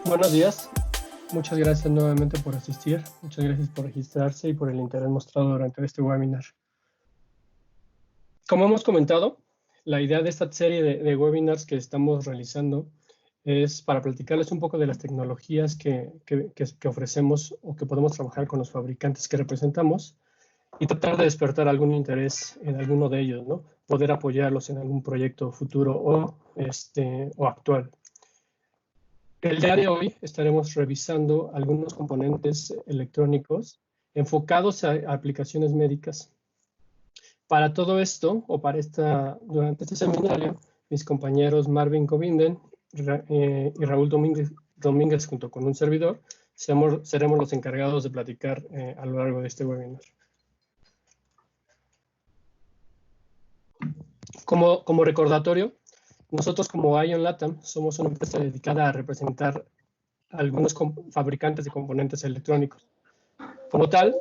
Buenos días, muchas gracias nuevamente por asistir, muchas gracias por registrarse y por el interés mostrado durante este webinar. Como hemos comentado, la idea de esta serie de webinars que estamos realizando es para platicarles un poco de las tecnologías que ofrecemos o que podemos trabajar con los fabricantes que representamos y tratar de despertar algún interés en alguno de ellos, ¿no? Poder apoyarlos en algún proyecto futuro o actual. El día de hoy estaremos revisando algunos componentes electrónicos enfocados a aplicaciones médicas. Para todo esto, durante este seminario, mis compañeros Marvin Covinden y Raúl Domínguez, junto con un servidor, seremos los encargados de platicar a lo largo de este webinar. Como recordatorio, nosotros como Ion Latam somos una empresa dedicada a representar a algunos fabricantes de componentes electrónicos. Como tal,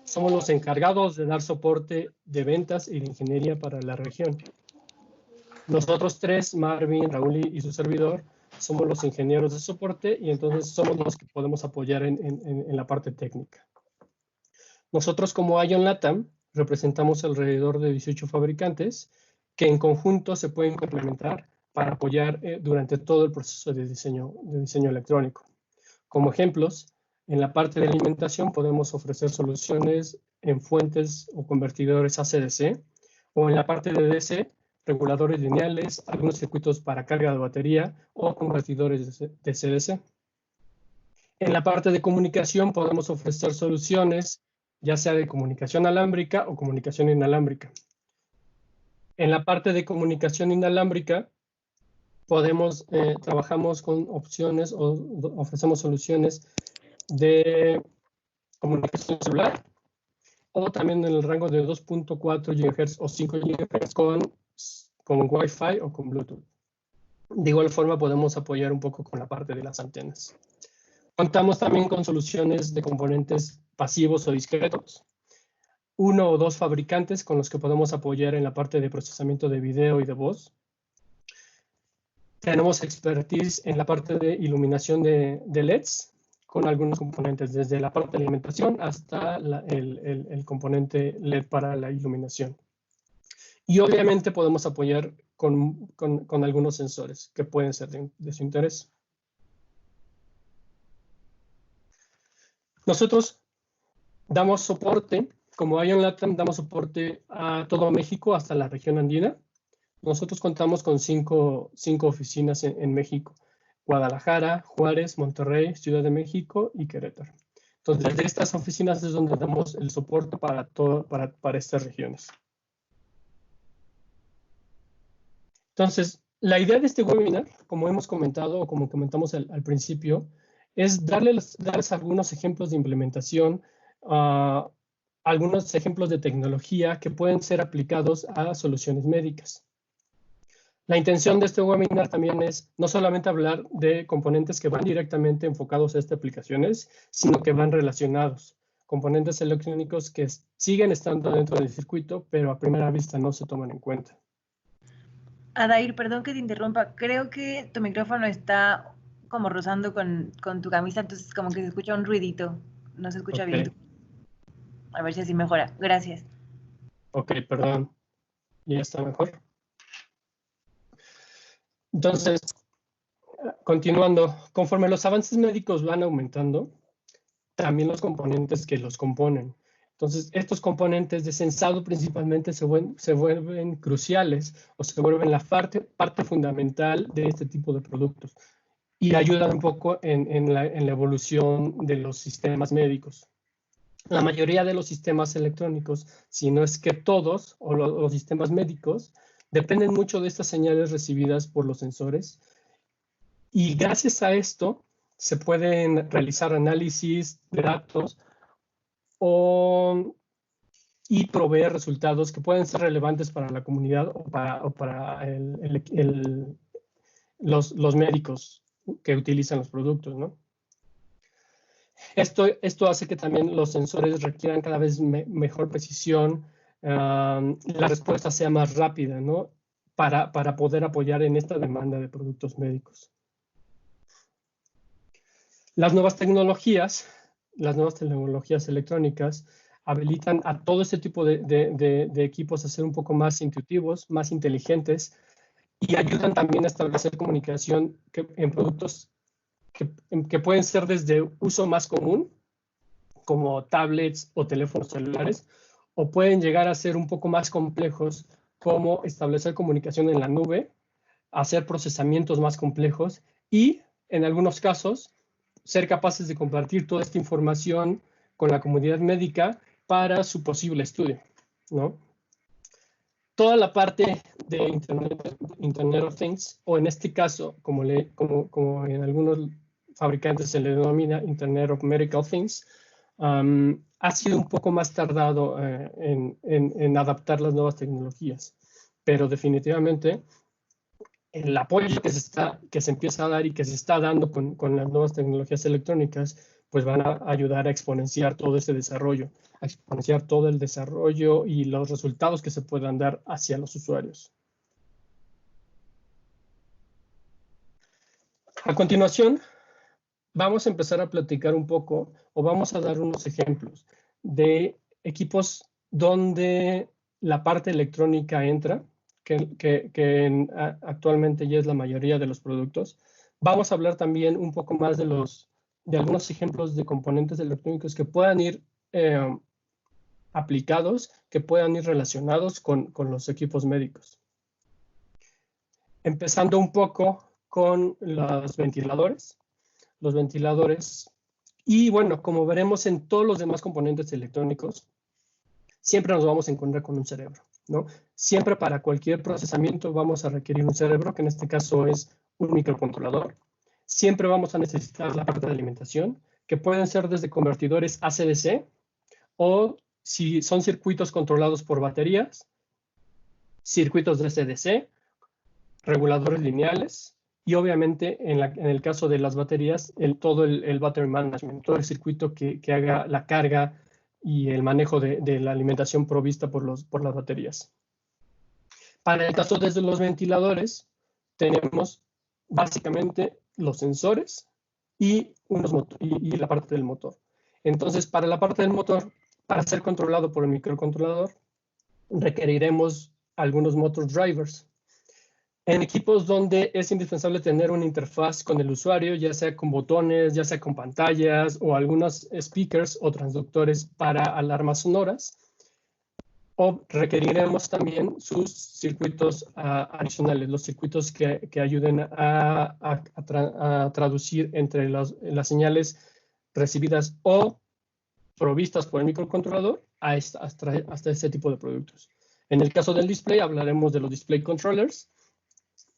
somos los encargados de dar soporte de ventas y de ingeniería para la región. Nosotros tres, Marvin, Raúl y su servidor, somos los ingenieros de soporte y entonces somos los que podemos apoyar en la parte técnica. Nosotros como Ion Latam representamos alrededor de 18 fabricantes que en conjunto se pueden complementar para apoyar durante todo el proceso de diseño electrónico. Como ejemplos, en la parte de alimentación podemos ofrecer soluciones en fuentes o convertidores AC/DC, o en la parte de DC, reguladores lineales, algunos circuitos para carga de batería o convertidores de DC/DC. En la parte de comunicación podemos ofrecer soluciones ya sea de comunicación alámbrica o comunicación inalámbrica. En la parte de comunicación inalámbrica trabajamos con opciones o ofrecemos soluciones de comunicación celular o también en el rango de 2.4 GHz o 5 GHz con Wi-Fi o con Bluetooth. De igual forma podemos apoyar un poco con la parte de las antenas. Contamos también con soluciones de componentes pasivos o discretos. 1 o 2 fabricantes con los que podemos apoyar en la parte de procesamiento de video y de voz. Tenemos expertise en la parte de iluminación de LEDs, con algunos componentes, desde la parte de alimentación hasta el componente LED para la iluminación. Y obviamente podemos apoyar con algunos sensores que pueden ser de su interés. Nosotros damos soporte, como Ion Latam, damos soporte a todo México hasta la región andina. Nosotros contamos con cinco oficinas en México: Guadalajara, Juárez, Monterrey, Ciudad de México y Querétaro. Entonces, desde estas oficinas es donde damos el soporte para estas regiones. Entonces, la idea de este webinar, como hemos comentado o como comentamos al principio, es darles algunos ejemplos de implementación, algunos ejemplos de tecnología que pueden ser aplicados a soluciones médicas. La intención de este webinar también es no solamente hablar de componentes que van directamente enfocados a estas aplicaciones, sino que van relacionados. Componentes electrónicos que siguen estando dentro del circuito, pero a primera vista no se toman en cuenta. Adair, perdón que te interrumpa. Creo que tu micrófono está como rozando con tu camisa, entonces como que se escucha un ruidito. No se escucha bien. A ver si así mejora. Gracias. Ok, perdón. ¿Ya está mejor? Entonces, continuando, conforme los avances médicos van aumentando, también los componentes que los componen. Entonces, estos componentes de sensado principalmente se vuelven cruciales o se vuelven la parte fundamental de este tipo de productos y ayudan un poco en la evolución de los sistemas médicos. La mayoría de los sistemas electrónicos, si no es que todos, o los sistemas médicos, dependen mucho de estas señales recibidas por los sensores. Y gracias a esto se pueden realizar análisis de datos y proveer resultados que pueden ser relevantes para la comunidad o para los médicos que utilizan los productos, ¿no? Esto hace que también los sensores requieran cada vez mejor precisión, la respuesta sea más rápida, ¿no? Para poder apoyar en esta demanda de productos médicos. Las nuevas tecnologías electrónicas habilitan a todo este tipo de equipos a ser un poco más intuitivos, más inteligentes, y ayudan también a establecer comunicación en productos que pueden ser desde uso más común, como tablets o teléfonos celulares, o pueden llegar a ser un poco más complejos, como establecer comunicación en la nube, hacer procesamientos más complejos y, en algunos casos, ser capaces de compartir toda esta información con la comunidad médica para su posible estudio, ¿no? Toda la parte de Internet of Things, o en este caso, como en algunos fabricantes se le denomina Internet of Medical Things, ha sido un poco más tardado en adaptar las nuevas tecnologías, pero definitivamente el apoyo que se empieza a dar y que se está dando con las nuevas tecnologías electrónicas, pues van a ayudar a exponenciar todo este desarrollo, a exponenciar todo el desarrollo y los resultados que se puedan dar hacia los usuarios. A continuación, vamos a empezar a platicar un poco, o vamos a dar unos ejemplos de equipos donde la parte electrónica entra, que actualmente ya es la mayoría de los productos. Vamos a hablar también un poco más de algunos ejemplos de componentes electrónicos que puedan ir aplicados, que puedan ir relacionados con los equipos médicos. Empezando un poco con los ventiladores. Y bueno, como veremos en todos los demás componentes electrónicos, siempre nos vamos a encontrar con un cerebro, ¿no? Siempre para cualquier procesamiento vamos a requerir un cerebro, que en este caso es un microcontrolador. Siempre vamos a necesitar la parte de alimentación, que pueden ser desde convertidores AC/DC, o si son circuitos controlados por baterías, circuitos DC/DC, reguladores lineales, y obviamente en el caso de las baterías, todo el battery management, todo el circuito que haga la carga y el manejo de la alimentación provista por las baterías. Para el caso de los ventiladores, tenemos básicamente los sensores y la parte del motor. Entonces, para la parte del motor, para ser controlado por el microcontrolador, requeriremos algunos motor drivers. En equipos donde es indispensable tener una interfaz con el usuario, ya sea con botones, ya sea con pantallas o algunos speakers o transductores para alarmas sonoras, o requeriremos también sus circuitos adicionales, los circuitos que ayuden a traducir entre las señales recibidas o provistas por el microcontrolador hasta este tipo de productos. En el caso del display, hablaremos de los display controllers,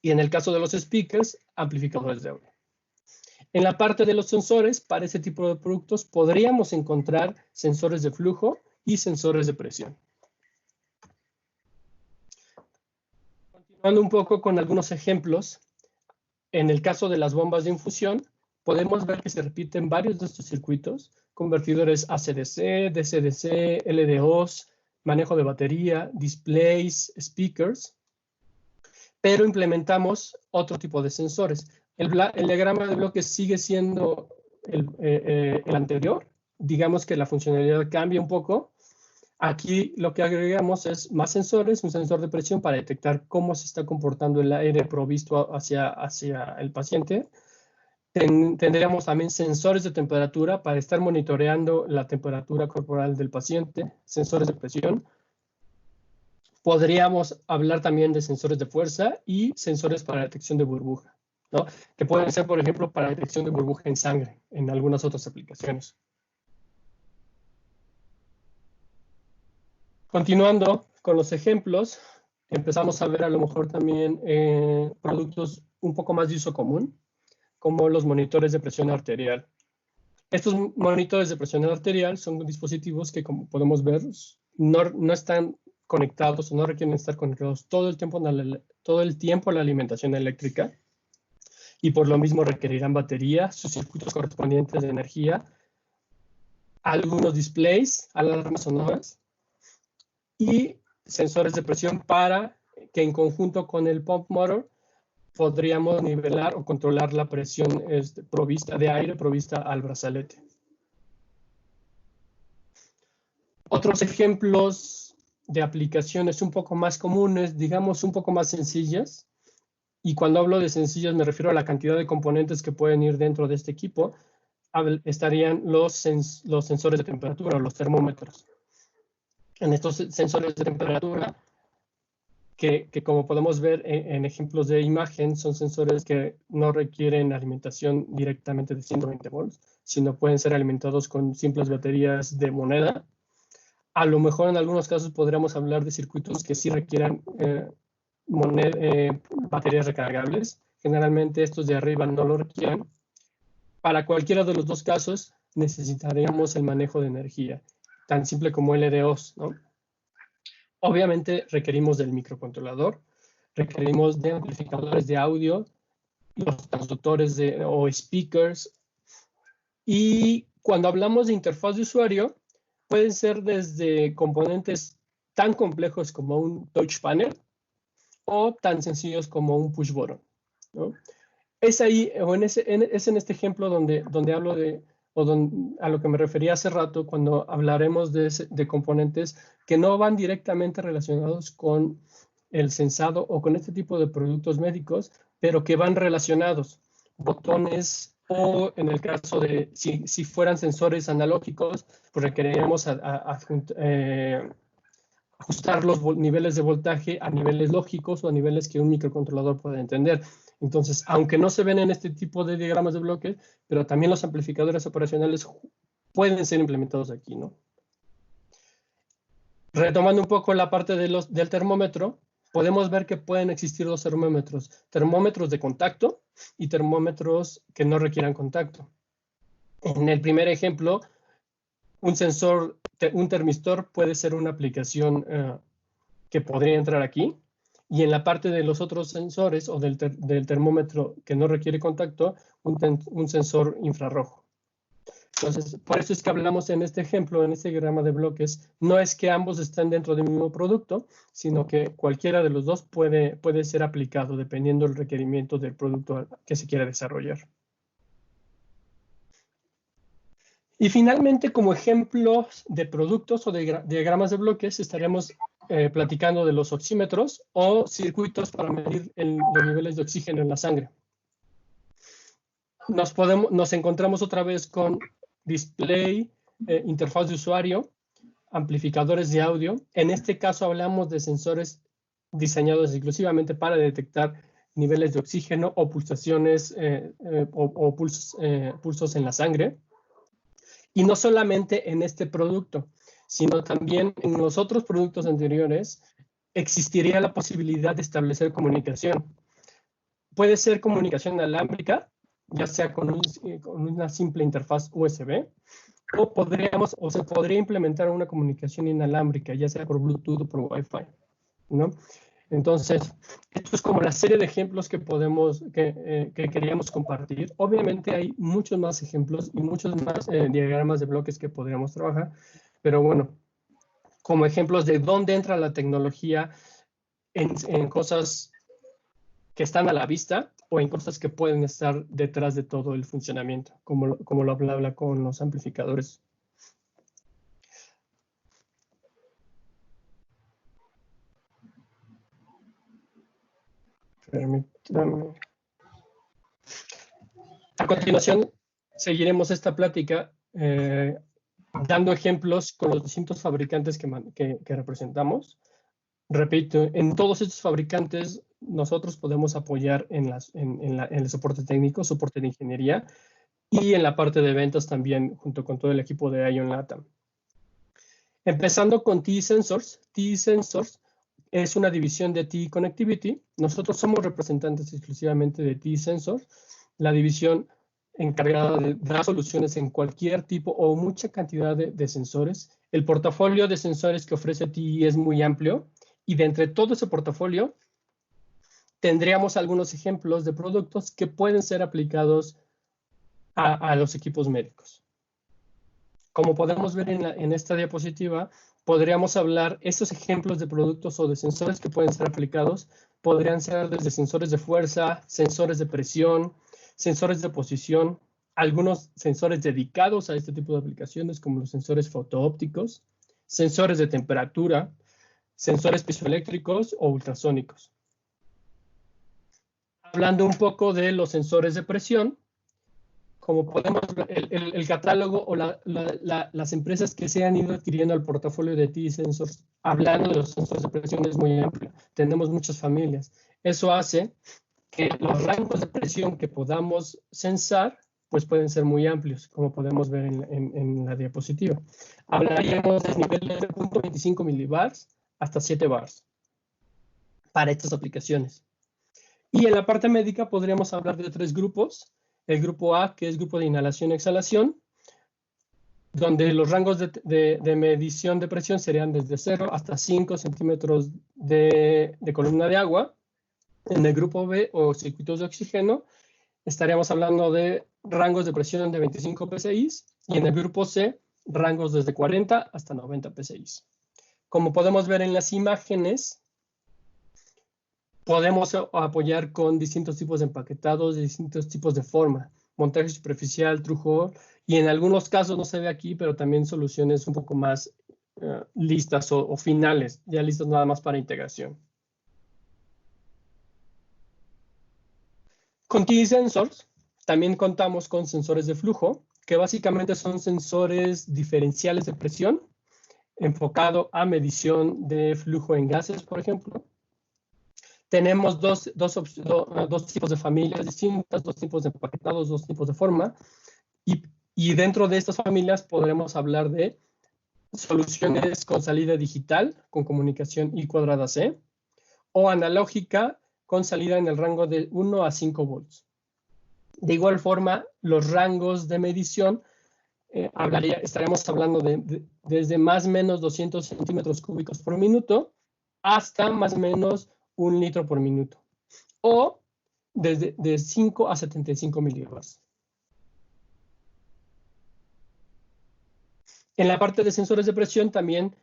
y en el caso de los speakers, amplificadores de audio. En la parte de los sensores, para ese tipo de productos, podríamos encontrar sensores de flujo y sensores de presión. Continuando un poco con algunos ejemplos, en el caso de las bombas de infusión, podemos ver que se repiten varios de estos circuitos, convertidores AC/DC, DC/DC, LDOs, manejo de batería, displays, speakers, pero implementamos otro tipo de sensores. El diagrama de bloques sigue siendo el anterior. Digamos que la funcionalidad cambia un poco. Aquí lo que agregamos es más sensores, un sensor de presión para detectar cómo se está comportando el aire provisto hacia el paciente. Tendríamos también sensores de temperatura para estar monitoreando la temperatura corporal del paciente, sensores de presión. Podríamos hablar también de sensores de fuerza y sensores para detección de burbuja, ¿no? Que pueden ser, por ejemplo, para detección de burbuja en sangre, en algunas otras aplicaciones. Continuando con los ejemplos, empezamos a ver a lo mejor también productos un poco más de uso común, como los monitores de presión arterial. Estos monitores de presión arterial son dispositivos que, como podemos ver, no están conectados o no requieren estar conectados todo el tiempo a la alimentación eléctrica, y por lo mismo requerirán batería, sus circuitos correspondientes de energía, algunos displays, alarmas sonoras y sensores de presión para que en conjunto con el pump motor podríamos nivelar o controlar la presión provista de aire provista al brazalete. Otros ejemplos de aplicaciones un poco más comunes, digamos un poco más sencillas, y cuando hablo de sencillas me refiero a la cantidad de componentes que pueden ir dentro de este equipo, estarían los sensores de temperatura o los termómetros. En estos sensores de temperatura, que como podemos ver en ejemplos de imagen, son sensores que no requieren alimentación directamente de 120 volts, sino pueden ser alimentados con simples baterías de moneda. A lo mejor en algunos casos podríamos hablar de circuitos que sí requieran baterías recargables. Generalmente estos de arriba no lo requieren. Para cualquiera de los dos casos necesitaríamos el manejo de energía, tan simple como LDOs, ¿no? Obviamente requerimos del microcontrolador, requerimos de amplificadores de audio, los transductores o speakers. Y cuando hablamos de interfaz de usuario, pueden ser desde componentes tan complejos como un touch panel o tan sencillos como un push button, ¿no? Es ahí, o es en este ejemplo donde hablo de, a lo que me refería hace rato, cuando hablaremos de componentes que no van directamente relacionados con el sensado o con este tipo de productos médicos, pero que van relacionados. Botones, o en el caso de, si fueran sensores analógicos, pues requeriríamos ajustar los niveles de voltaje a niveles lógicos o a niveles que un microcontrolador pueda entender. Entonces, aunque no se ven en este tipo de diagramas de bloques, pero también los amplificadores operacionales pueden ser implementados aquí, ¿no? Retomando un poco la parte del termómetro, podemos ver que pueden existir dos termómetros. Termómetros de contacto y termómetros que no requieran contacto. En el primer ejemplo, un sensor, un termistor puede ser una aplicación que podría entrar aquí. Y en la parte de los otros sensores o del termómetro que no requiere contacto, un sensor infrarrojo. Entonces, por eso es que hablamos en este ejemplo, en este diagrama de bloques, no es que ambos estén dentro del mismo producto, sino que cualquiera de los dos puede ser aplicado dependiendo del requerimiento del producto que se quiera desarrollar. Y finalmente, como ejemplos de productos o de diagramas de bloques, estaremos platicando de los oxímetros o circuitos para medir los niveles de oxígeno en la sangre. Nos encontramos otra vez con display, interfaz de usuario, amplificadores de audio. En este caso hablamos de sensores diseñados exclusivamente para detectar niveles de oxígeno o pulsaciones o pulsos en la sangre. Y no solamente en este producto, sino también en los otros productos anteriores existiría la posibilidad de establecer comunicación. Puede ser comunicación inalámbrica, ya sea con una simple interfaz USB, o se podría implementar una comunicación inalámbrica, ya sea por Bluetooth o por Wi-Fi, ¿no? Entonces, esto es como la serie de ejemplos que queríamos compartir. Obviamente hay muchos más ejemplos y muchos más diagramas de bloques que podríamos trabajar, pero bueno, como ejemplos de dónde entra la tecnología en cosas que están a la vista o en cosas que pueden estar detrás de todo el funcionamiento, como lo habla con los amplificadores. Permítanme. A continuación, seguiremos esta plática dando ejemplos con los distintos fabricantes que representamos. Repito, en todos estos fabricantes nosotros podemos apoyar en el soporte técnico, soporte de ingeniería y en la parte de ventas también, junto con todo el equipo de ION LATAM. Empezando con TE Sensors. TE Sensors es una división de TE Connectivity. Nosotros somos representantes exclusivamente de TE Sensors, la división encargada de dar soluciones en cualquier tipo o mucha cantidad de sensores. El portafolio de sensores que ofrece TE es muy amplio y de entre todo ese portafolio tendríamos algunos ejemplos de productos que pueden ser aplicados a los equipos médicos. Como podemos ver en esta diapositiva, podríamos hablar, estos ejemplos de productos o de sensores que pueden ser aplicados, podrían ser desde sensores de fuerza, sensores de presión, sensores de posición, algunos sensores dedicados a este tipo de aplicaciones, como los sensores fotoópticos, sensores de temperatura, sensores piezoeléctricos o ultrasónicos. Hablando un poco de los sensores de presión, como podemos ver, el catálogo o las empresas que se han ido adquiriendo al portafolio de TI Sensors, hablando de los sensores de presión, es muy amplio. Tenemos muchas familias. Eso hace que los rangos de presión que podamos sensar, pues pueden ser muy amplios, como podemos ver en la diapositiva. Hablaríamos de niveles de 0.25 milibars hasta 7 bars para estas aplicaciones. Y en la parte médica podríamos hablar de 3 grupos. El grupo A, que es grupo de inhalación y exhalación, donde los rangos de medición de presión serían desde 0 hasta 5 centímetros de columna de agua. En el grupo B, o circuitos de oxígeno, estaríamos hablando de rangos de presión de 25 psi, y en el grupo C, rangos desde 40 hasta 90 psi. Como podemos ver en las imágenes, podemos apoyar con distintos tipos de empaquetados, de distintos tipos de forma, montaje superficial, trujo, y en algunos casos, no se ve aquí, pero también soluciones un poco más listas o finales, ya listas nada más para integración. Con TI Sensors también contamos con sensores de flujo, que básicamente son sensores diferenciales de presión, enfocado a medición de flujo en gases, por ejemplo. Tenemos dos tipos de familias distintas, 2 tipos de empaquetados, 2 tipos de forma, y dentro de estas familias podremos hablar de soluciones con salida digital, con comunicación I cuadrada C, o analógica, con salida en el rango de 1 a 5 volts. De igual forma, los rangos de medición, estaríamos hablando desde más o menos 200 centímetros cúbicos por minuto hasta más o menos 1 litro por minuto, o desde de 5 a 75 milibars. En la parte de sensores de presión también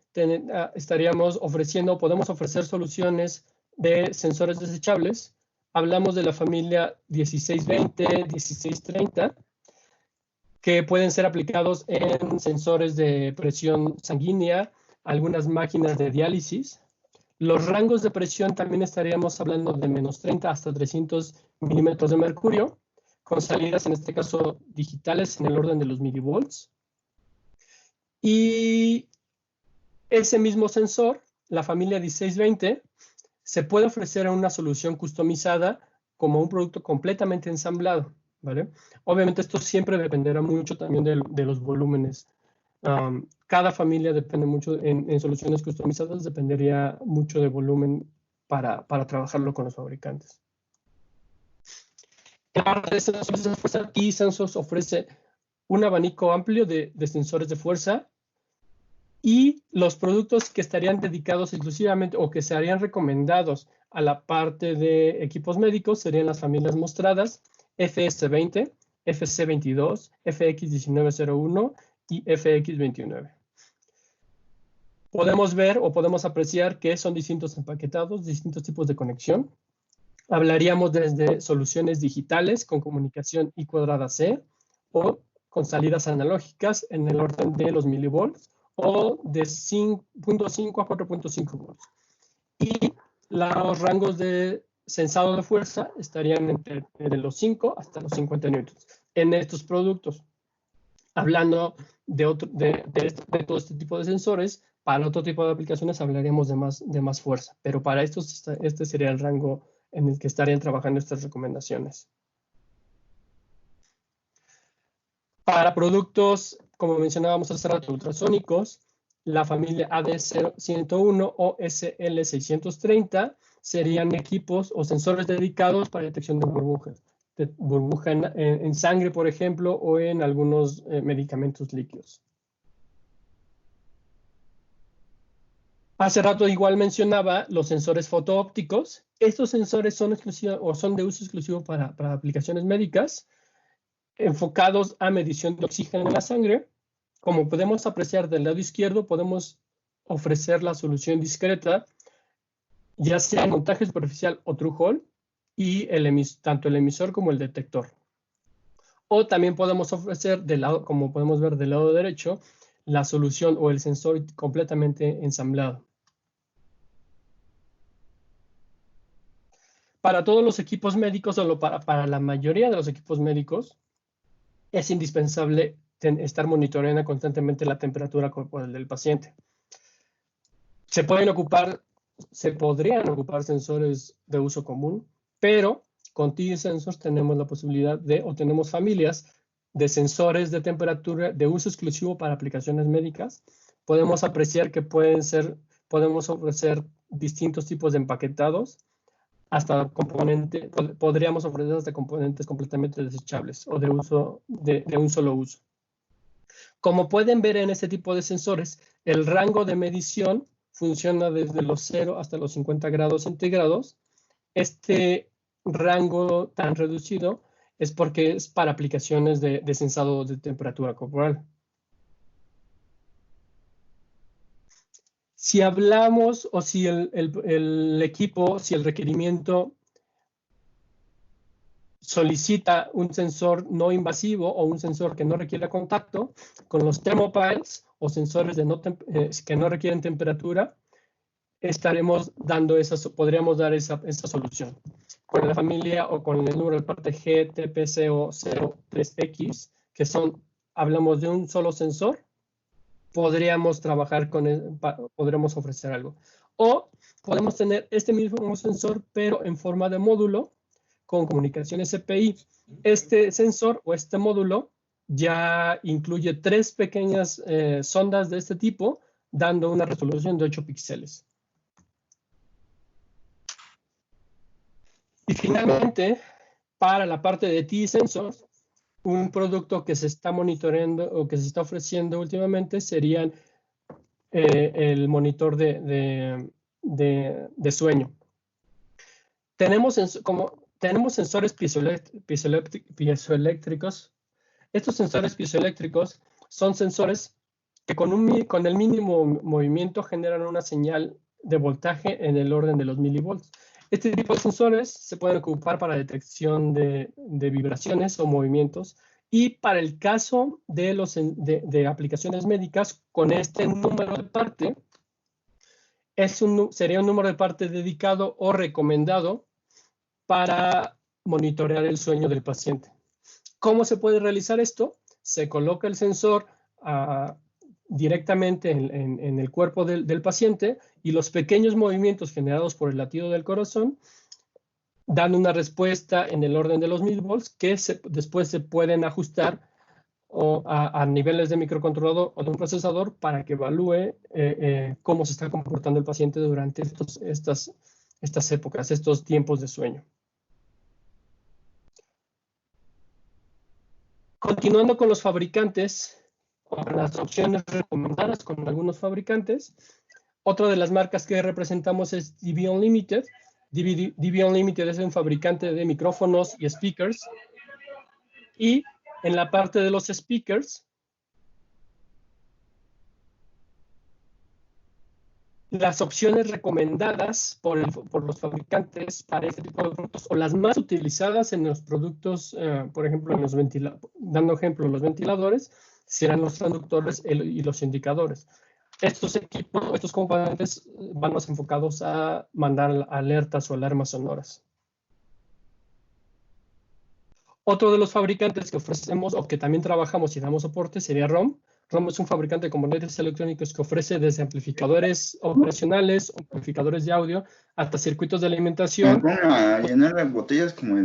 estaríamos ofreciendo, podemos ofrecer soluciones de sensores desechables. Hablamos de la familia 1620, 1630, que pueden ser aplicados en sensores de presión sanguínea, algunas máquinas de diálisis. Los rangos de presión también estaríamos hablando de menos 30 hasta 300 milímetros de mercurio, con salidas en este caso digitales en el orden de los milivolts. Y ese mismo sensor, la familia 1620, se puede ofrecer a una solución customizada como un producto completamente ensamblado, ¿vale? Obviamente esto siempre dependerá mucho también de los volúmenes. Cada familia depende mucho, en soluciones customizadas dependería mucho de volumen para trabajarlo con los fabricantes. En la parte de sensores de fuerza, TI Sensors ofrece un abanico amplio de sensores de fuerza, y los productos que estarían dedicados exclusivamente o que serían recomendados a la parte de equipos médicos serían las familias mostradas FS20, FC22, FX1901 y FX29. Podemos ver o podemos apreciar que son distintos empaquetados, distintos tipos de conexión. Hablaríamos desde soluciones digitales con comunicación I cuadrada C o con salidas analógicas en el orden de los milivolts, o de 5.5 a 4.5 volts. Y los rangos de sensado de fuerza estarían entre los 5 hasta los 50 newtons en estos productos. Hablando de todo este tipo de sensores, para otro tipo de aplicaciones hablaríamos de más fuerza, pero para estos este sería el rango en el que estarían trabajando estas recomendaciones. Para productos, como mencionábamos hace rato, ultrasónicos, la familia AD101 o SL630 serían equipos o sensores dedicados para detección de burbujas. Burbuja en sangre, por ejemplo, o en algunos medicamentos líquidos. Hace rato igual mencionaba los sensores fotoópticos. Estos sensores son de uso exclusivo para aplicaciones médicas, enfocados a medición de oxígeno en la sangre. Como podemos apreciar del lado izquierdo, podemos ofrecer la solución discreta, ya sea en montaje superficial o through hole, y tanto el emisor como el detector. O también podemos ofrecer, como podemos ver del lado derecho, la solución o el sensor completamente ensamblado. Para todos los equipos médicos, solo para la mayoría de los equipos médicos, es indispensable estar monitoreando constantemente la temperatura corporal del paciente. Se podrían ocupar sensores de uso común, pero con TD Sensors tenemos la posibilidad o tenemos familias de sensores de temperatura de uso exclusivo para aplicaciones médicas. Podemos apreciar que podemos ofrecer distintos tipos de empaquetados, podríamos ofrecer hasta componentes completamente desechables o de un solo uso. Como pueden ver en este tipo de sensores, el rango de medición funciona desde los 0 hasta los 50 grados centígrados. Este rango tan reducido es porque es para aplicaciones de sensado de temperatura corporal. Si hablamos o si el equipo, si el requerimiento solicita un sensor no invasivo o un sensor que no requiera contacto, con los thermopiles o sensores que no requieren temperatura, podríamos dar esa solución. Con la familia o con el número de parte GTPCO03X, que hablamos de un solo sensor, podríamos trabajar podremos ofrecer algo. O podemos tener este mismo sensor, pero en forma de módulo con comunicación SPI. Este sensor o este módulo ya incluye 3 pequeñas sondas de este tipo, dando una resolución de 8 píxeles. Y finalmente, para la parte de TD Sensors, un producto que se está monitoreando o que se está ofreciendo últimamente serían el monitor de sueño. Tenemos sensores piezoeléctricos. Estos sensores piezoeléctricos son sensores que con el mínimo movimiento generan una señal de voltaje en el orden de los milivolts. Este tipo de sensores se pueden ocupar para detección de vibraciones o movimientos, y para el caso de aplicaciones médicas, con este número de parte, sería un número de parte dedicado o recomendado para monitorear el sueño del paciente. ¿Cómo se puede realizar esto? Se coloca el sensor directamente en el cuerpo del paciente, y los pequeños movimientos generados por el latido del corazón dan una respuesta en el orden de los milivolts que después se pueden ajustar a niveles de microcontrolador o de un procesador para que evalúe cómo se está comportando el paciente durante estas épocas, estos tiempos de sueño. Continuando con los fabricantes, o las opciones recomendadas con algunos fabricantes, otra de las marcas que representamos es DB Unlimited. DB Unlimited es un fabricante de micrófonos y speakers. Y en la parte de los speakers, las opciones recomendadas por los fabricantes para este tipo de productos, o las más utilizadas en los productos, por ejemplo, dando ejemplo, los ventiladores, serán los transductores y los indicadores. Estos componentes van más enfocados a mandar alertas o alarmas sonoras. Otro de los fabricantes que ofrecemos o que también trabajamos y damos soporte sería ROM. ROM es un fabricante de componentes electrónicos que ofrece desde amplificadores operacionales, amplificadores de audio, hasta circuitos de alimentación. A llenar las botellas como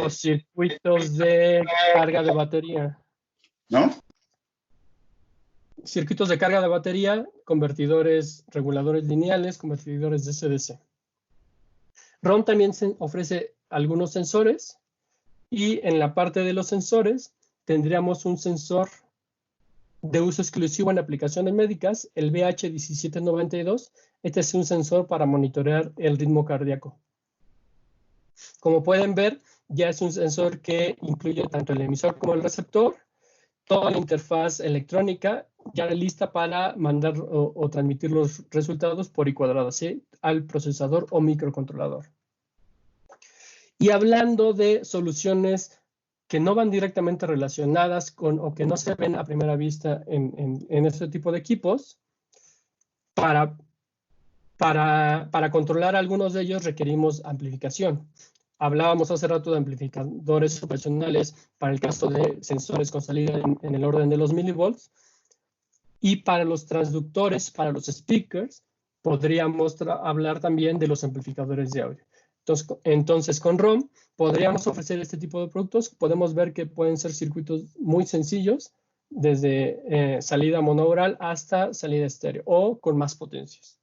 o circuitos de carga de batería. ¿No? Circuitos de carga de batería, convertidores, reguladores lineales, convertidores DC-DC. ROM también ofrece algunos sensores, y en la parte de los sensores tendríamos un sensor de uso exclusivo en aplicaciones médicas, el BH1792. Este es un sensor para monitorear el ritmo cardíaco. Como pueden ver, ya es un sensor que incluye tanto el emisor como el receptor, toda la interfaz electrónica ya lista para mandar o transmitir los resultados por I cuadrado, ¿sí? Al procesador o microcontrolador. Y hablando de soluciones que no van directamente relacionadas con o que no se ven a primera vista en este tipo de equipos, para controlar algunos de ellos requerimos amplificación. Hablábamos hace rato de amplificadores operacionales para el caso de sensores con salida en el orden de los milivolts. Y para los transductores, para los speakers, podríamos hablar también de los amplificadores de audio. Entonces, con ROM podríamos ofrecer este tipo de productos. Podemos ver que pueden ser circuitos muy sencillos, desde salida monaural hasta salida estéreo, o con más potencias.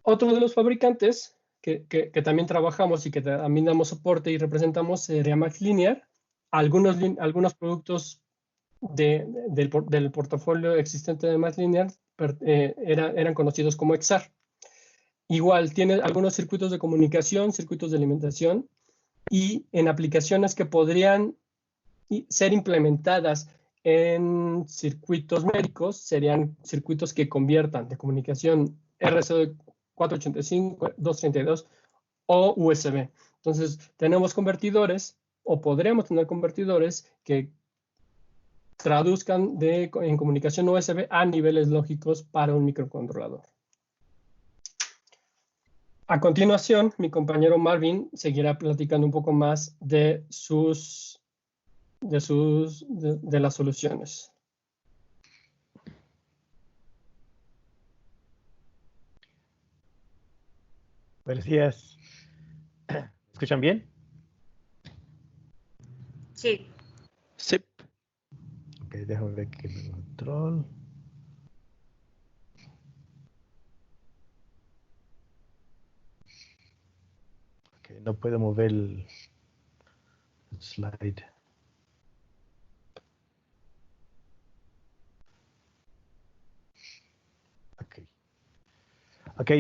Otro de los fabricantes que también trabajamos y que también damos soporte y representamos sería MaxLinear. Algunos productos del portafolio existente de MaxLinear eran conocidos como XAR. Igual, tiene algunos circuitos de comunicación, circuitos de alimentación, y en aplicaciones que podrían ser implementadas en circuitos médicos, serían circuitos que conviertan de comunicación RC 485, 232 o USB. Entonces, tenemos convertidores, o podríamos tener convertidores que traduzcan en comunicación USB a niveles lógicos para un microcontrolador. A continuación, mi compañero Marvin seguirá platicando un poco más de las soluciones. Buenos días. ¿Escuchan bien? Sí. Sí. Ok, déjame ver aquí el control. Ok, no puedo mover el slide. Ok,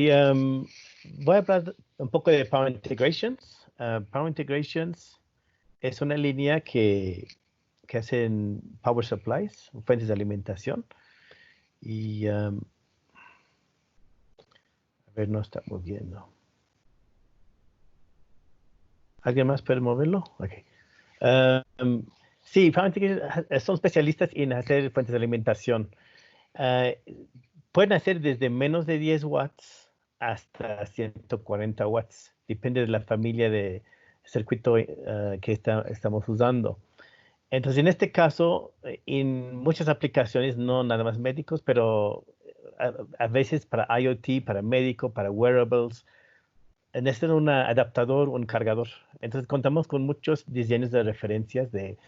voy a hablar un poco de Power Integrations. Power Integrations es una línea que hacen power supplies, fuentes de alimentación. Y, a ver, no está moviendo. ¿Alguien más puede moverlo? Ok. Sí, Power Integrations son especialistas en hacer fuentes de alimentación. Pueden hacer desde menos de 10 watts hasta 140 watts. Depende de la familia de circuito que estamos usando. Entonces, en este caso, en muchas aplicaciones, no nada más médicos, pero a veces para IoT, para médico, para wearables, necesitan un adaptador, un cargador. Entonces, contamos con muchos diseños de referencias de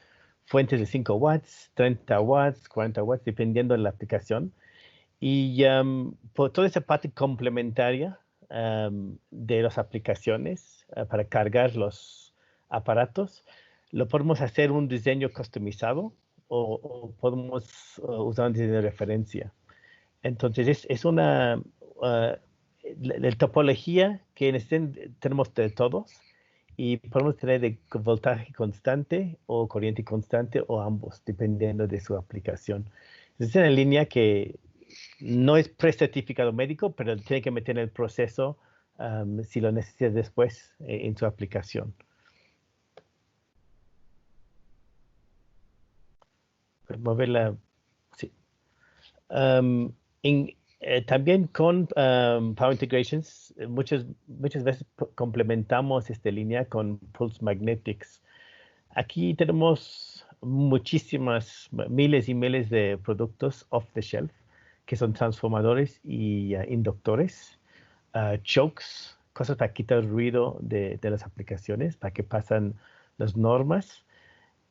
fuentes de 5 watts, 30 watts, 40 watts, dependiendo de la aplicación. Y por toda esa parte complementaria de las aplicaciones para cargar los aparatos, lo podemos hacer un diseño customizado o podemos usar un diseño de referencia. Entonces, es una la topología que tenemos de todos y podemos tener de voltaje constante o corriente constante o ambos, dependiendo de su aplicación. Es una línea que no es precertificado médico, pero tiene que meter en el proceso si lo necesita después en su aplicación. Moverla, sí. También con Power Integrations, muchas veces complementamos esta línea con Pulse Magnetics. Aquí tenemos muchísimas, miles y miles de productos off the shelf, que son transformadores y inductores, chokes, cosas para quitar el ruido de las aplicaciones, para que pasan las normas.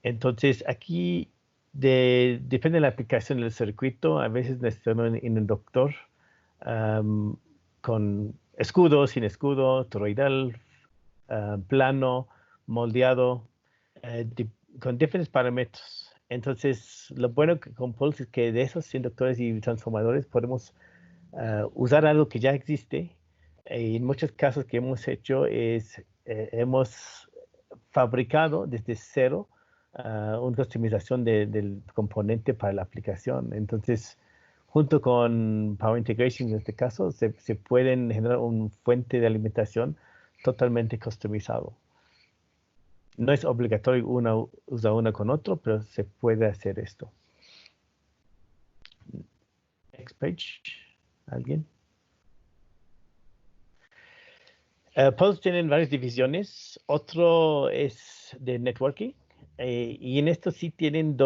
Entonces, aquí depende de la aplicación del circuito. A veces necesitamos un inductor con escudo, sin escudo, toroidal, plano, moldeado, con diferentes parámetros. Entonces, lo bueno con Pulse es que de esos inductores y transformadores podemos usar algo que ya existe. En muchos casos que hemos hecho hemos fabricado desde cero una customización del componente para la aplicación. Entonces, junto con Power Integration, en este caso, se pueden generar una fuente de alimentación totalmente customizado. No es obligatorio usar una con otro, pero se puede hacer esto. Next page. ¿Alguien? Pulse tienen varias divisiones. Otro es de networking. Y en esto sí tienen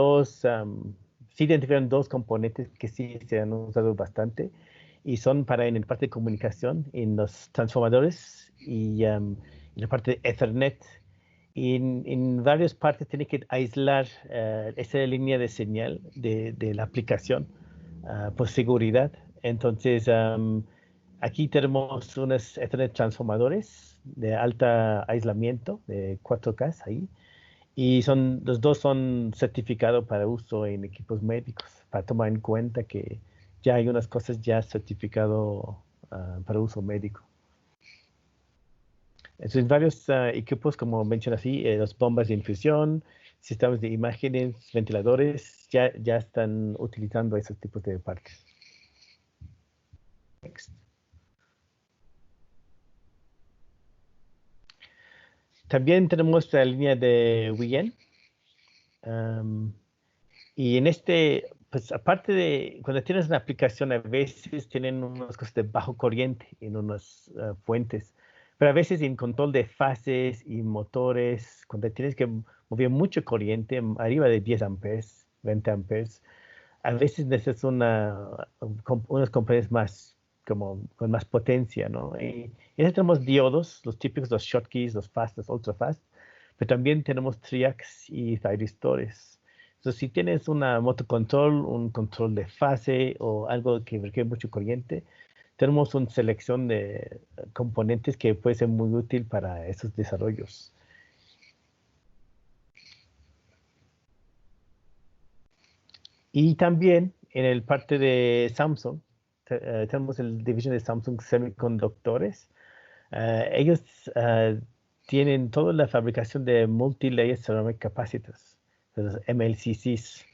sí identifican dos componentes que sí se han usado bastante. Y son para en la parte de comunicación, en los transformadores y en la parte de Ethernet. Y en varias partes tiene que aislar esa línea de señal de la aplicación por seguridad. Entonces, aquí tenemos unos Ethernet transformadores de alta aislamiento de 4K ahí. Y los dos son certificados para uso en equipos médicos, para tomar en cuenta que ya hay unas cosas ya certificado para uso médico. Entonces, varios equipos, como mencioné así, las bombas de infusión, sistemas de imágenes, ventiladores, ya están utilizando esos tipos de partes. Next. También tenemos la línea de WIN. Y en pues aparte de, cuando tienes una aplicación, a veces tienen unas cosas de bajo corriente en unas fuentes. Pero a veces en control de fases y motores, cuando tienes que mover mucho corriente, arriba de 10 amperes, 20 amperes, a veces necesitas unos componentes más, con más potencia, ¿no? Y tenemos diodos, los típicos, los shotkeys, los fast, los ultra fast, pero también tenemos triacs y thyristores. Entonces, si tienes una motocontrol, un control de fase o algo que requiere mucho corriente, tenemos una selección de componentes que puede ser muy útil para esos desarrollos. Y también en el parte de Samsung, tenemos el división de Samsung Semiconductores. Ellos tienen toda la fabricación de multi-layer ceramic capacitors, los MLCCs.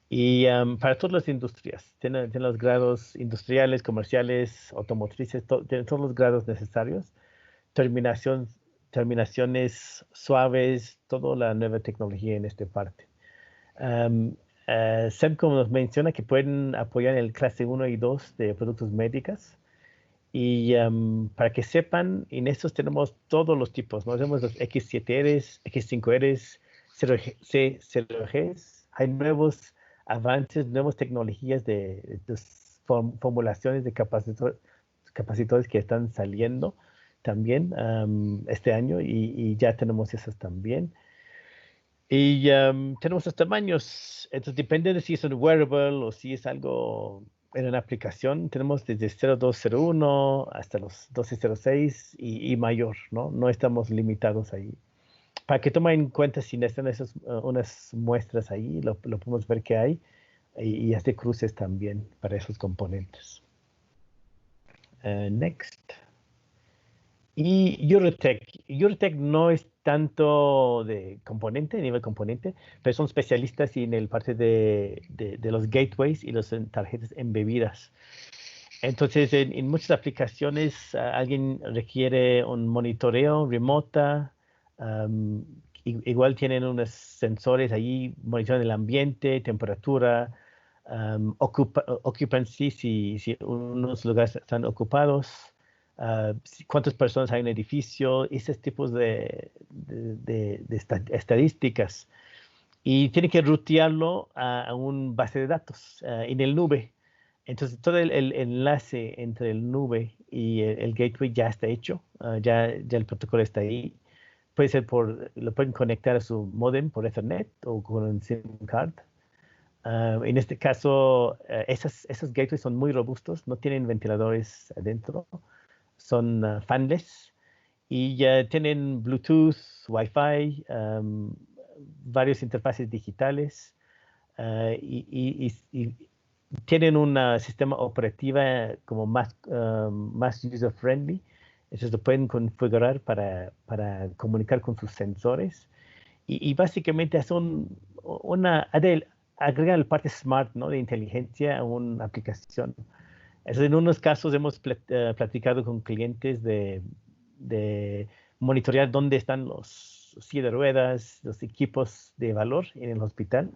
Y para todas las industrias, tienen los grados industriales, comerciales, automotrices, tienen todos los grados necesarios. Terminaciones suaves, toda la nueva tecnología en esta parte. Semcom nos menciona que pueden apoyar el clase 1 y 2 de productos médicos. Y para que sepan, en estos tenemos todos los tipos, ¿no? Tenemos los X7Rs, X5Rs, 0G, 0Gs. Hay nuevos avances, nuevas tecnologías de formulaciones de capacitores que están saliendo también este año y ya tenemos esas también. Y tenemos los tamaños, entonces depende de si es un wearable o si es algo en una aplicación. Tenemos desde 0201 hasta los 1206 y mayor, ¿no? No estamos limitados ahí. Para que tomen en cuenta si necesitan unas muestras ahí, lo podemos ver que hay y hacer cruces también para esos componentes. Next. Y Eurotech no es tanto de nivel componente, pero son especialistas en el parte de los gateways y las tarjetas embebidas. Entonces, en muchas aplicaciones, alguien requiere un monitoreo remota. Igual tienen unos sensores ahí, monitorean el ambiente, temperatura, occupancy, si unos lugares están ocupados. Cuántas personas hay en el edificio, esos tipos de estadísticas. Y tiene que rutearlo a un base de datos en el nube. Entonces, todo el enlace entre el nube y el gateway ya está hecho. Ya el protocolo está ahí. Puede ser lo pueden conectar a su modem por Ethernet o con un SIM card. En este caso, esos gateways son muy robustos, no tienen ventiladores adentro. Son fanless y ya tienen Bluetooth, Wi-Fi, varias interfaces digitales y tienen un sistema operativo como más user-friendly. Entonces lo pueden configurar para comunicar con sus sensores y básicamente es agregar la parte smart, ¿no? De inteligencia a una aplicación. Entonces, en unos casos hemos platicado con clientes de monitorear dónde están los silla de ruedas, los equipos de valor en el hospital,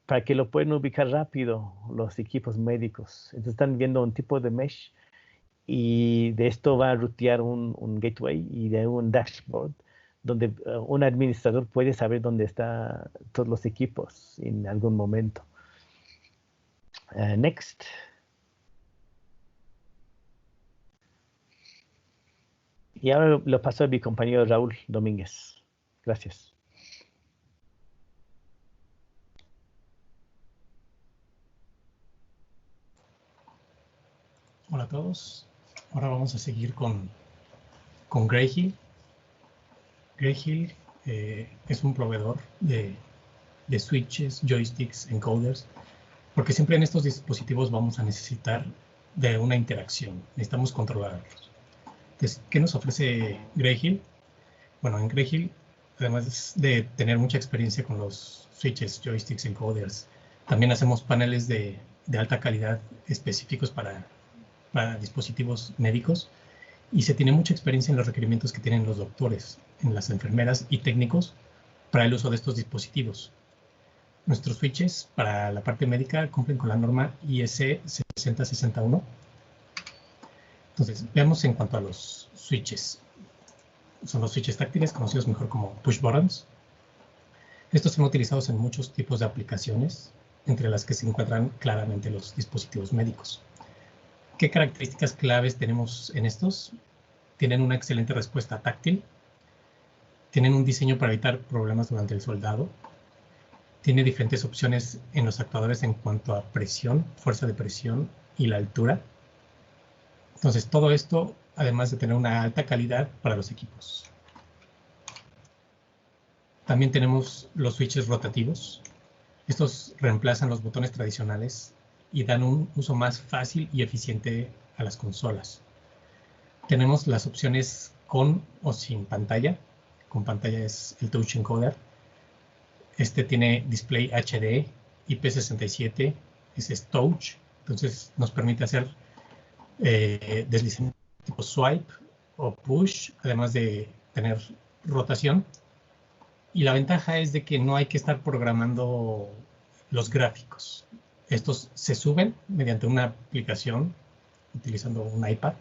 para que lo puedan ubicar rápido los equipos médicos. Entonces están viendo un tipo de mesh y de esto va a rutear un gateway y de un dashboard donde un administrador puede saber dónde están todos los equipos en algún momento. Next. Y ahora lo paso a mi compañero Raúl Domínguez. Gracias. Hola a todos. Ahora vamos a seguir con Greyhill. Greyhill es un proveedor de switches, joysticks, encoders, porque siempre en estos dispositivos vamos a necesitar de una interacción. Necesitamos controlarlos. Entonces, ¿qué nos ofrece Greyhill? Bueno, en Greyhill, además de tener mucha experiencia con los switches, joysticks, encoders, también hacemos paneles de alta calidad específicos para dispositivos médicos y se tiene mucha experiencia en los requerimientos que tienen los doctores, en las enfermeras y técnicos para el uso de estos dispositivos. Nuestros switches para la parte médica cumplen con la norma IS 6061. Entonces, veamos en cuanto a los switches. Son los switches táctiles, conocidos mejor como push buttons. Estos son utilizados en muchos tipos de aplicaciones, entre las que se encuentran claramente los dispositivos médicos. ¿Qué características claves tenemos en estos? Tienen una excelente respuesta táctil. Tienen un diseño para evitar problemas durante el soldado. Tiene diferentes opciones en los actuadores en cuanto a presión, fuerza de presión y la altura. Entonces, todo esto, además de tener una alta calidad para los equipos. También tenemos los switches rotativos. Estos reemplazan los botones tradicionales y dan un uso más fácil y eficiente a las consolas. Tenemos las opciones con o sin pantalla. Con pantalla es el Touch Encoder. Este tiene display HD, IP67, es Touch, entonces nos permite hacer deslizamiento tipo swipe o push, además de tener rotación. Y la ventaja es de que no hay que estar programando los gráficos. Estos se suben mediante una aplicación utilizando un iPad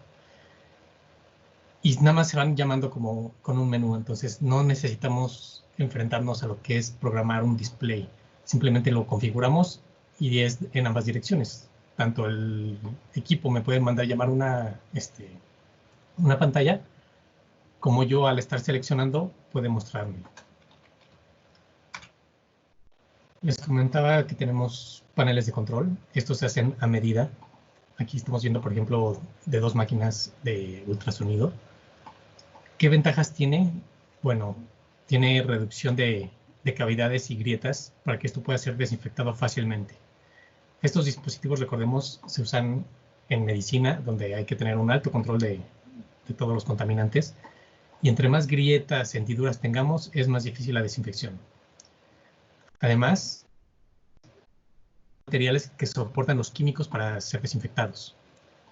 y nada más se van llamando como con un menú. Entonces no necesitamos enfrentarnos a lo que es programar un display. Simplemente lo configuramos y es en ambas direcciones. Tanto el equipo me puede mandar llamar una pantalla, como yo al estar seleccionando puede mostrarme. Les comentaba que tenemos paneles de control. Estos se hacen a medida. Aquí estamos viendo, por ejemplo, de 2 máquinas de ultrasonido. ¿Qué ventajas tiene? Bueno, tiene reducción de cavidades y grietas para que esto pueda ser desinfectado fácilmente. Estos dispositivos, recordemos, se usan en medicina, donde hay que tener un alto control de todos los contaminantes. Y entre más grietas, hendiduras tengamos, es más difícil la desinfección. Además, materiales que soportan los químicos para ser desinfectados.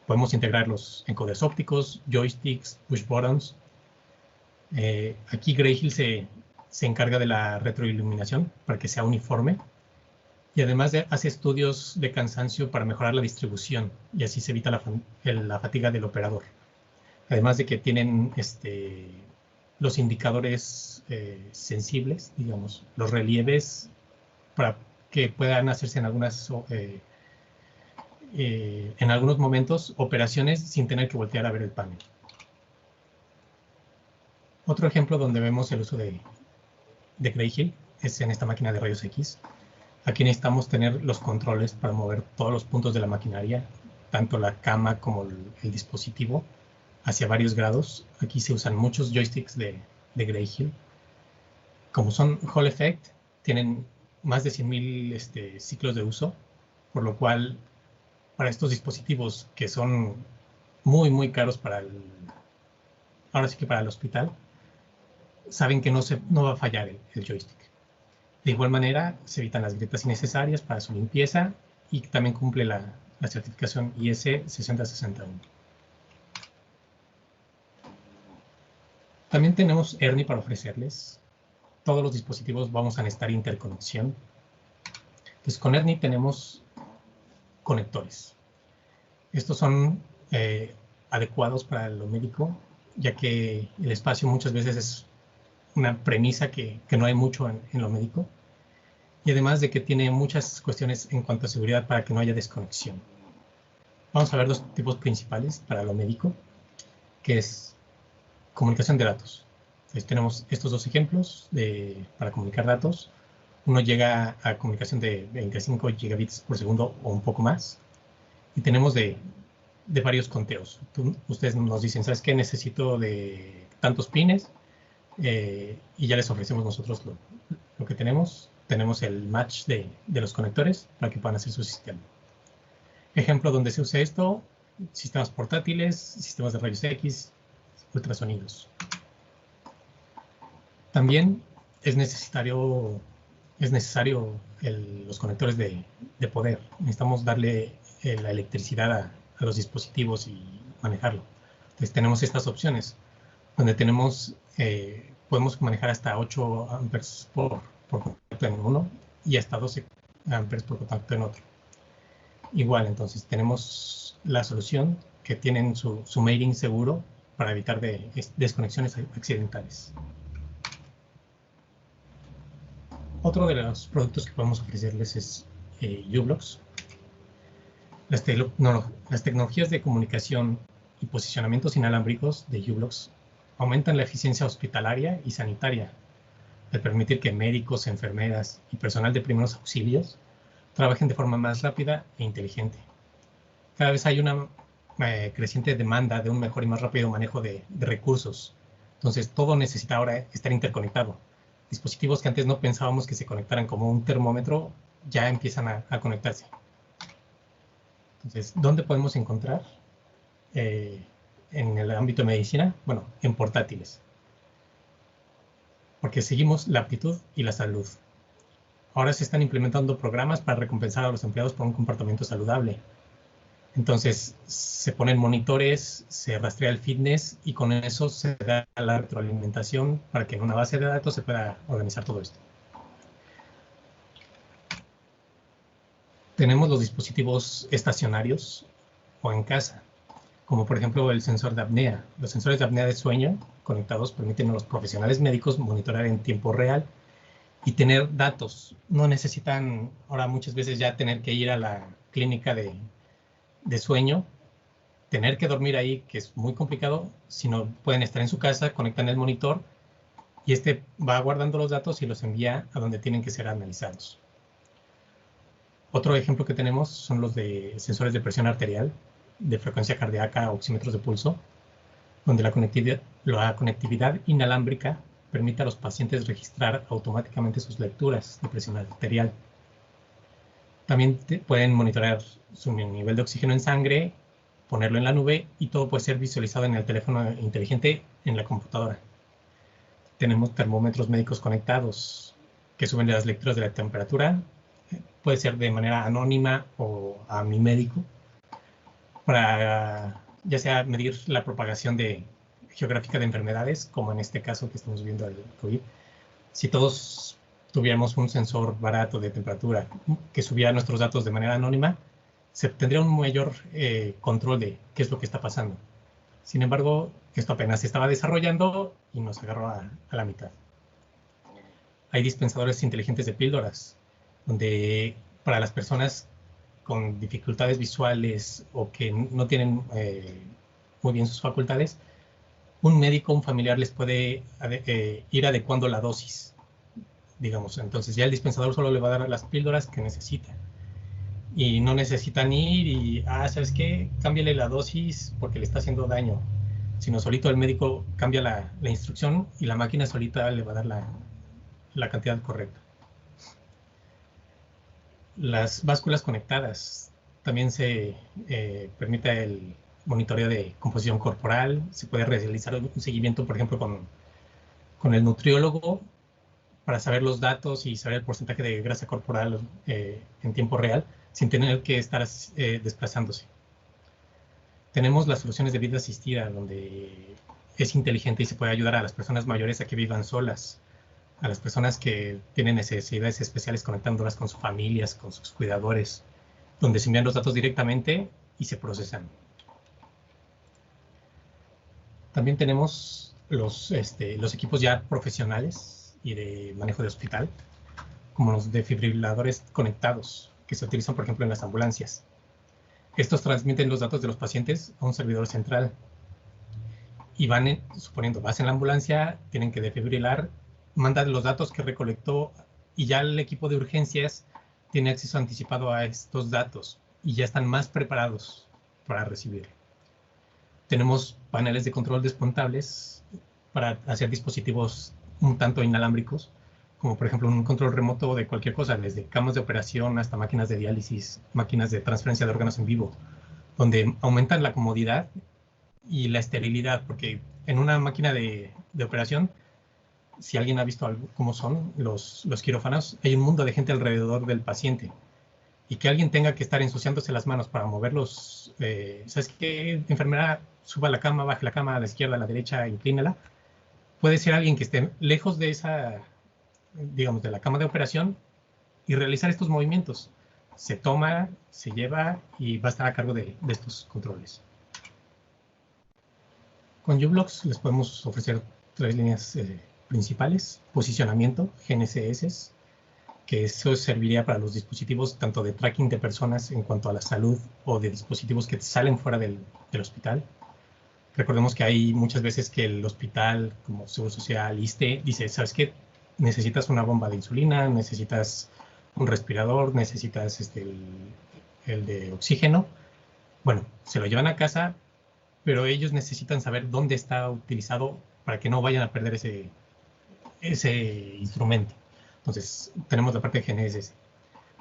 Podemos integrar los encoders ópticos, joysticks, push buttons. Aquí Greyhill se encarga de la retroiluminación para que sea uniforme. Y además hace estudios de cansancio para mejorar la distribución y así se evita la fatiga del operador. Además de que tienen los indicadores sensibles, digamos, los relieves para que puedan hacerse en algunos momentos operaciones sin tener que voltear a ver el panel. Otro ejemplo donde vemos el uso de Greyhill es en esta máquina de rayos X. Aquí necesitamos tener los controles para mover todos los puntos de la maquinaria, tanto la cama como el dispositivo, hacia varios grados. Aquí se usan muchos joysticks de Greyhill. Como son Hall Effect, tienen más de 100.000 ciclos de uso, por lo cual para estos dispositivos que son muy, muy caros para ahora sí que para el hospital, saben que no va a fallar el joystick. De igual manera, se evitan las grietas innecesarias para su limpieza y también cumple la certificación IS 6061. También tenemos Ernie para ofrecerles. Todos los dispositivos vamos a necesitar interconexión. Entonces, con Ernie tenemos conectores. Estos son adecuados para lo médico, ya que el espacio muchas veces es una premisa que no hay mucho en lo médico. Y además de que tiene muchas cuestiones en cuanto a seguridad para que no haya desconexión. Vamos a ver dos tipos principales para lo médico, que es comunicación de datos. Entonces tenemos estos dos ejemplos para comunicar datos. Uno llega a comunicación de 25 gigabits por segundo o un poco más. Y tenemos de varios conteos. Ustedes nos dicen, ¿sabes qué? Necesito de tantos pines. Y ya les ofrecemos nosotros lo que tenemos. Tenemos el match de los conectores para que puedan hacer su sistema. Ejemplo donde se usa esto, sistemas portátiles, sistemas de rayos X, ultrasonidos. También es necesario los conectores de poder. Necesitamos darle la electricidad a los dispositivos y manejarlo. Entonces tenemos estas opciones, donde podemos manejar hasta 8 amperes por contacto en uno y hasta 12 amperes por contacto en otro. Igual, entonces tenemos la solución que tienen su mating seguro para evitar desconexiones accidentales. Otro de los productos que podemos ofrecerles es u-blox. Las tecnologías de comunicación y posicionamientos inalámbricos de u-blox aumentan la eficiencia hospitalaria y sanitaria al permitir que médicos, enfermeras y personal de primeros auxilios trabajen de forma más rápida e inteligente. Cada vez hay una creciente demanda de un mejor y más rápido manejo de recursos. Entonces, todo necesita ahora estar interconectado. Dispositivos que antes no pensábamos que se conectaran como un termómetro, ya empiezan a conectarse. Entonces, ¿dónde podemos encontrar? En el ámbito de medicina, bueno, en portátiles. Porque seguimos la aptitud y la salud. Ahora se están implementando programas para recompensar a los empleados por un comportamiento saludable. Entonces, se ponen monitores, se rastrea el fitness y con eso se da la retroalimentación para que en una base de datos se pueda organizar todo esto. Tenemos los dispositivos estacionarios o en casa, como por ejemplo el sensor de apnea. Los sensores de apnea de sueño conectados permiten a los profesionales médicos monitorear en tiempo real y tener datos. No necesitan ahora muchas veces ya tener que ir a la clínica de sueño, tener que dormir ahí, que es muy complicado, sino pueden estar en su casa, conectan el monitor y este va guardando los datos y los envía a donde tienen que ser analizados. Otro ejemplo que tenemos son los de sensores de presión arterial, de frecuencia cardíaca, oxímetros de pulso, donde la conectividad inalámbrica permite a los pacientes registrar automáticamente sus lecturas de presión arterial. También pueden monitorear su nivel de oxígeno en sangre, ponerlo en la nube y todo puede ser visualizado en el teléfono inteligente en la computadora. Tenemos termómetros médicos conectados que suben las lecturas de la temperatura. Puede ser de manera anónima o a mi médico para ya sea medir la propagación geográfica de enfermedades, como en este caso que estamos viendo el COVID. Si todos tuviéramos un sensor barato de temperatura que subiera nuestros datos de manera anónima, se tendría un mayor control de qué es lo que está pasando. Sin embargo, esto apenas se estaba desarrollando y nos agarró a la mitad. Hay dispensadores inteligentes de píldoras, donde para las personas con dificultades visuales o que no tienen muy bien sus facultades, un médico, un familiar les puede ir adecuando la dosis, digamos. Entonces ya el dispensador solo le va a dar las píldoras que necesita. Y no necesitan ir y, ¿sabes qué? Cámbiale la dosis porque le está haciendo daño. Sino solito el médico cambia la instrucción y la máquina solita le va a dar la cantidad correcta. Las básculas conectadas. También se permite monitoreo de composición corporal, se puede realizar un seguimiento, por ejemplo, con el nutriólogo para saber los datos y saber el porcentaje de grasa corporal en tiempo real, sin tener que estar desplazándose. Tenemos las soluciones de vida asistida, donde es inteligente y se puede ayudar a las personas mayores a que vivan solas, a las personas que tienen necesidades especiales conectándolas con sus familias, con sus cuidadores, donde se envían los datos directamente y se procesan. También tenemos los equipos ya profesionales y de manejo de hospital, como los desfibriladores conectados, que se utilizan, por ejemplo, en las ambulancias. Estos transmiten los datos de los pacientes a un servidor central. Y suponiendo, vas en la ambulancia, tienen que desfibrilar, mandan los datos que recolectó y ya el equipo de urgencias tiene acceso anticipado a estos datos y ya están más preparados para recibir. Tenemos paneles de control desmontables para hacer dispositivos un tanto inalámbricos, como por ejemplo un control remoto de cualquier cosa, desde camas de operación hasta máquinas de diálisis, máquinas de transferencia de órganos en vivo, donde aumentan la comodidad y la esterilidad, porque en una máquina de operación, si alguien ha visto cómo son los quirófanos, hay un mundo de gente alrededor del paciente. Y que alguien tenga que estar ensuciándose las manos para moverlos, ¿sabes qué? Enfermera, suba la cama, baje la cama a la izquierda, a la derecha, inclínala. Puede ser alguien que esté lejos de esa, digamos, de la cama de operación y realizar estos movimientos. Se toma, se lleva y va a estar a cargo de estos controles. Con u-blox les podemos ofrecer 3 líneas principales: posicionamiento, GNSS, que eso serviría para los dispositivos tanto de tracking de personas en cuanto a la salud o de dispositivos que salen fuera del hospital. Recordemos que hay muchas veces que el hospital, como Seguro Social, ISSSTE, dice, ¿sabes qué? Necesitas una bomba de insulina, necesitas un respirador, necesitas el de oxígeno. Bueno, se lo llevan a casa, pero ellos necesitan saber dónde está utilizado para que no vayan a perder ese instrumento. Entonces, tenemos la parte de GNSS.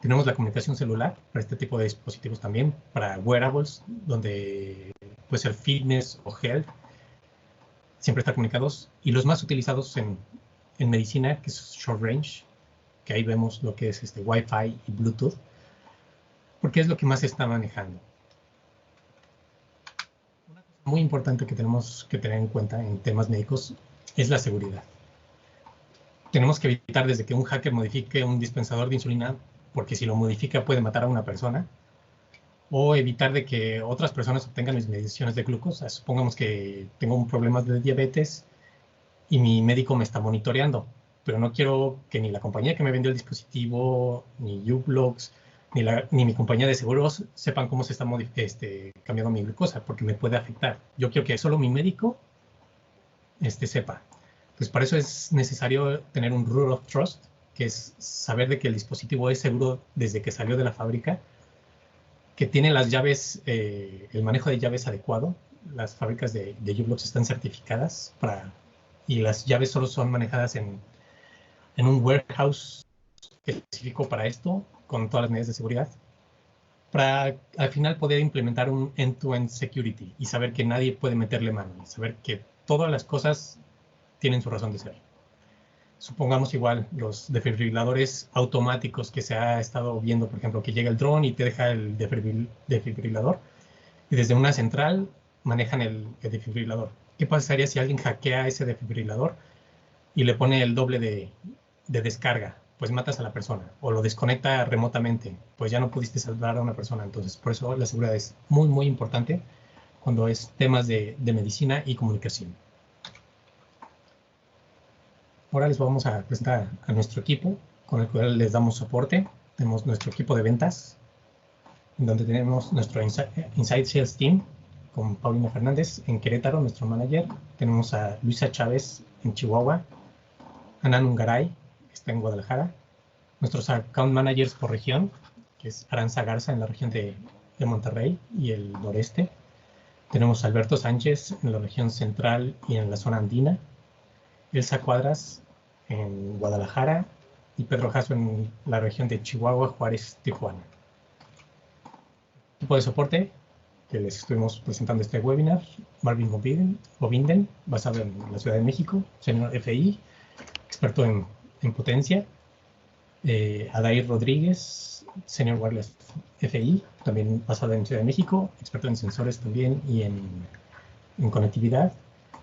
Tenemos la comunicación celular para este tipo de dispositivos también, para wearables, donde puede ser fitness o health, siempre están comunicados. Y los más utilizados en medicina, que es short range, que ahí vemos lo que es Wi-Fi y Bluetooth, porque es lo que más se está manejando. Una cosa muy importante que tenemos que tener en cuenta en temas médicos es la seguridad. Tenemos que evitar desde que un hacker modifique un dispensador de insulina, porque si lo modifica puede matar a una persona, o evitar de que otras personas obtengan mis mediciones de glucosa. Supongamos que tengo un problema de diabetes y mi médico me está monitoreando, pero no quiero que ni la compañía que me vendió el dispositivo, ni u-blox, ni mi compañía de seguros sepan cómo se está cambiando mi glucosa, porque me puede afectar. Yo quiero que solo mi médico sepa. Pues para eso es necesario tener un Root of Trust, que es saber de que el dispositivo es seguro desde que salió de la fábrica, que tiene las llaves, el manejo de llaves adecuado. Las fábricas de u-blox están certificadas y las llaves solo son manejadas en un warehouse específico para esto, con todas las medidas de seguridad, para al final poder implementar un end-to-end security y saber que nadie puede meterle mano, y saber que todas las cosas tienen su razón de ser. Supongamos igual los desfibriladores automáticos que se ha estado viendo, por ejemplo, que llega el dron y te deja el desfibrilador y desde una central manejan el desfibrilador. ¿Qué pasaría si alguien hackea ese desfibrilador y le pone el doble de descarga? Pues matas a la persona, o lo desconecta remotamente, pues ya no pudiste salvar a una persona. Entonces, por eso la seguridad es muy, muy importante cuando es temas de medicina y comunicación. Ahora les vamos a presentar a nuestro equipo, con el cual les damos soporte. Tenemos nuestro equipo de ventas, donde tenemos nuestro Inside Sales Team, con Paulina Fernández en Querétaro, nuestro manager. Tenemos a Luisa Chávez en Chihuahua, Anan Ungaray, que está en Guadalajara. Nuestros account managers por región, que es Aranza Garza en la región de Monterrey y el noreste. Tenemos a Alberto Sánchez en la región central y en la zona andina. Elsa Cuadras en Guadalajara y Pedro Jasso en la región de Chihuahua, Juárez, Tijuana. Tipo de soporte, que les estuvimos presentando este webinar, Marvin Bovinden, basado en la Ciudad de México, senior FI, experto en potencia. Adair Rodríguez, senior wireless FI, también basado en Ciudad de México, experto en sensores también y en conectividad.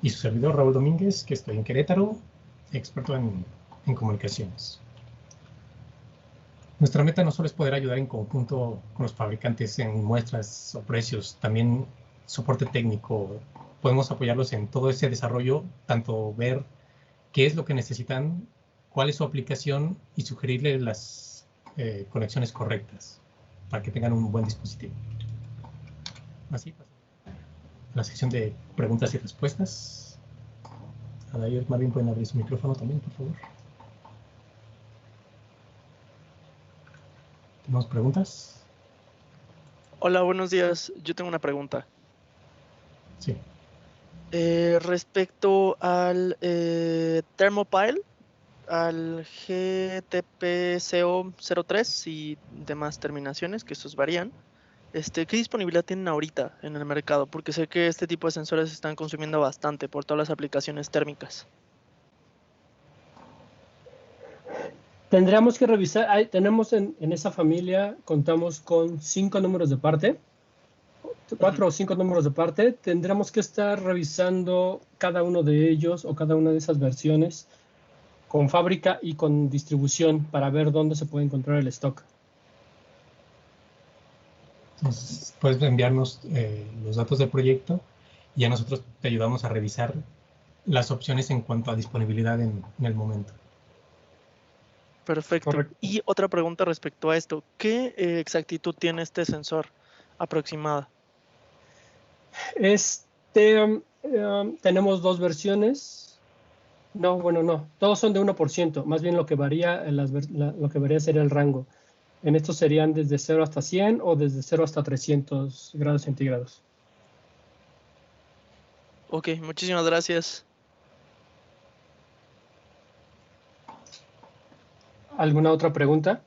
Y su servidor, Raúl Domínguez, que estoy en Querétaro, experto en comunicaciones. Nuestra meta no solo es poder ayudar en conjunto con los fabricantes en muestras o precios, también soporte técnico. Podemos apoyarlos en todo ese desarrollo, tanto ver qué es lo que necesitan, cuál es su aplicación y sugerirle las conexiones correctas para que tengan un buen dispositivo. Así pasa. La sección de preguntas y respuestas. Adair, Marvin, pueden abrir su micrófono también, por favor. ¿Tenemos preguntas? Hola, buenos días. Yo tengo una pregunta. Sí. Respecto al Thermopile, al GTPCO03 y demás terminaciones, que estos varían, ¿qué disponibilidad tienen ahorita en el mercado? Porque sé que este tipo de sensores se están consumiendo bastante por todas las aplicaciones térmicas. Tendríamos que revisar, tenemos en esa familia, contamos con 5 números de parte, 4 o 5 números de parte. Tendremos que estar revisando cada uno de ellos o cada una de esas versiones con fábrica y con distribución para ver dónde se puede encontrar el stock. Entonces, puedes enviarnos los datos del proyecto y a nosotros te ayudamos a revisar las opciones en cuanto a disponibilidad en el momento. Perfecto. Correcto. Y otra pregunta respecto a esto. ¿Qué exactitud tiene este sensor aproximada? Tenemos 2 versiones. No, bueno, no. Todos son de 1%. Más bien lo que varía, lo que varía sería el rango. En estos serían desde 0 hasta 100 o desde 0 hasta 300 grados centígrados. Ok, muchísimas gracias. ¿Alguna otra pregunta?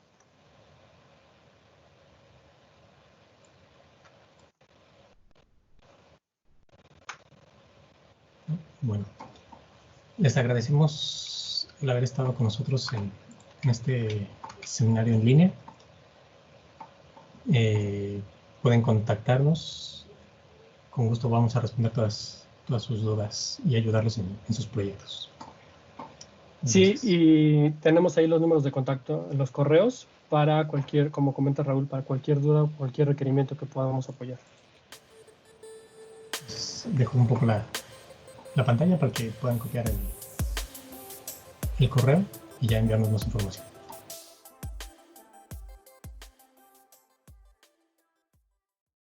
Bueno, les agradecemos el haber estado con nosotros en este seminario en línea. Pueden contactarnos. Con gusto vamos a responder todas sus dudas y ayudarlos en sus proyectos. Sí, y tenemos ahí los números de contacto, los correos, para cualquier, como comenta Raúl, para cualquier duda o cualquier requerimiento que podamos apoyar. Dejo un poco la pantalla para que puedan copiar el correo y ya enviarnos más información.